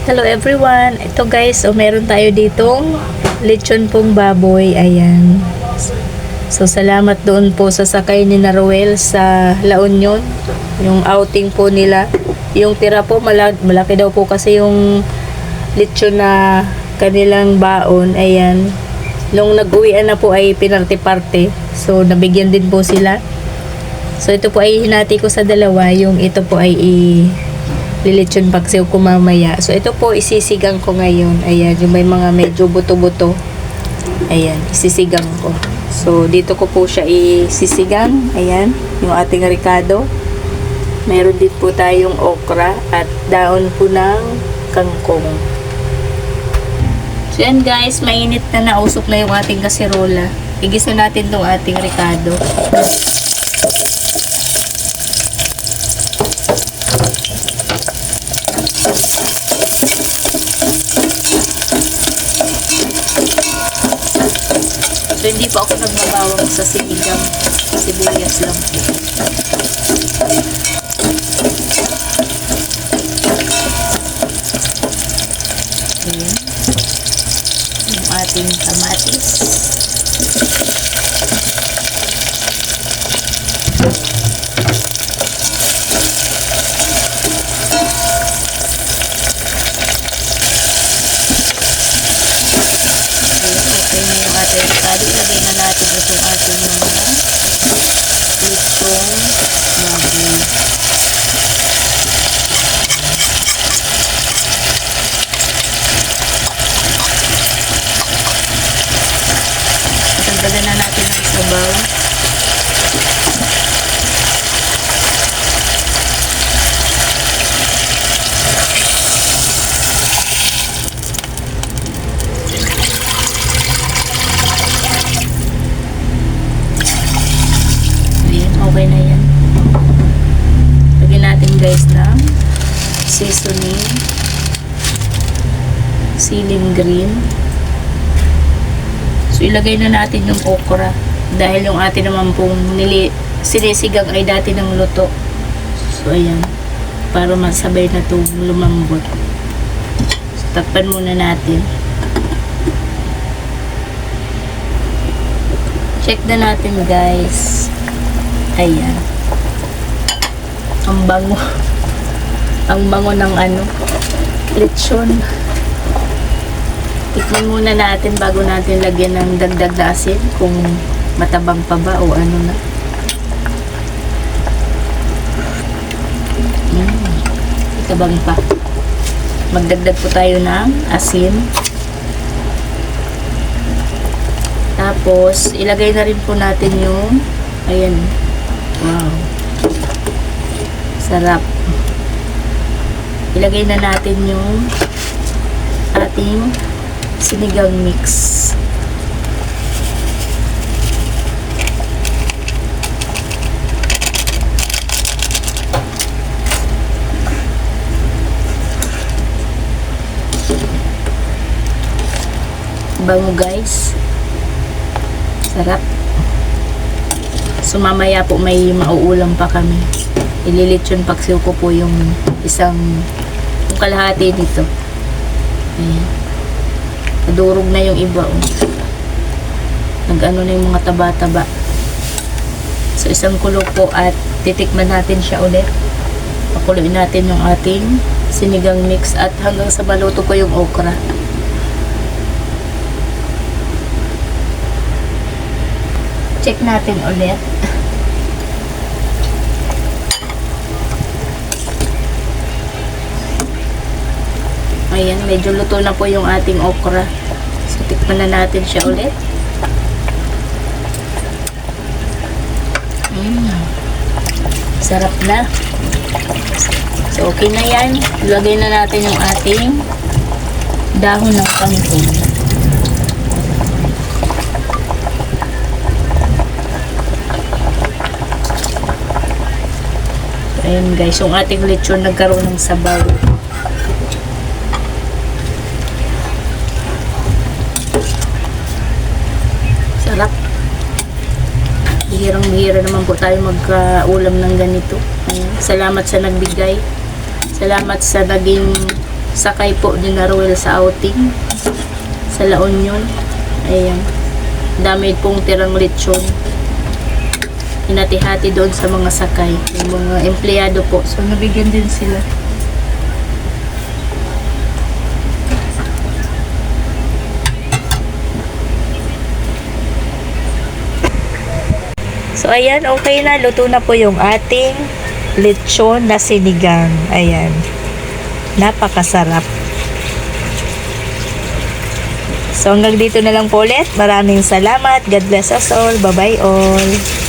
Hello everyone. Ito guys, meron tayo ditong lechon pong baboy. Ayan. So salamat doon po sa sakay ni Naruel sa La Union. Yung outing po nila. Yung tira po malaki daw po kasi yung lechon na kanilang baon. Ayan. Nung nag-uwian na po ay pinarte-parte. So nabigyan din po sila. So ito po ay hinati ko sa dalawa. Yung ito po ay lilitsyon paksiw ko mamaya. So, ito po, isisigang ko ngayon. Ayan, yung may mga medyo buto-buto. Ayan, isisigang ko. So, dito ko po siya isisigang. Ayan, yung ating ricado. Meron din po tayong okra at daon po ng kangkong. So, yan guys, mainit na nausok na yung ating kaserola. Igisa natin tong ating ricado. So, hindi po ako nagbabawang sa sinigang. Sibuyas lang po. Ayan. Yung ating kamatis. Ricado, ilagay na natin itong ating mga litong baboy. Tanggalan na natin ang sabaw. Okay na yan. Lagyan natin guys ng seasoning, siling green. So ilagay na natin yung okra dahil yung atin naman pong sinisigang ay dati ng luto. So ayan, para masabay na itong lumambot. So takpan muna natin. Check na natin guys. Ayan. Ang bango. Ang bango ng lechon. Tikman muna natin bago natin lagyan ng dagdag na asin kung matabang pa ba o ano na. Matabang pa. Magdagdag po tayo ng asin. Tapos, ilagay na rin po natin yung ayan. Wow. Sarap. Ilagay na natin yung ating sinigang mix. Bango guys. Sarap. So mamaya po may mauulam pa kami. Ililitsyon paksiw ko po yung yung kalahati nito. Ayan. Nadurog na yung iba. Nag-ano na yung mga taba-taba. So isang kulo po at titikman natin siya ulit. Pakuluin natin yung ating sinigang mix at hanggang sa maluto ko yung okra. Check natin ulit. Ayan, medyo luto na po yung ating okra. So, tikman na natin siya ulit. Sarap na. So, okay na yan. Ilagay na natin yung ating dahon ng kangkong. Ayan guys, yung ating lechon nagkaroon ng sabaw. Sarap. Bihirang-bihira naman po tayo magka-ulam ng ganito. Ayan. Salamat sa nagbigay. Salamat sa naging sakay po ni Naruel sa outing sa La Union. Ayan. Dami pong tirang lechon. Hinati-hati doon sa mga sakay. Yung mga empleyado po. So, nabigyan din sila. So, ayan, okay na. Luto na po yung ating lechon na sinigang. Ayan. Napakasarap. So, hanggang dito na lang po ulit. Maraming salamat. God bless us all. Bye-bye all.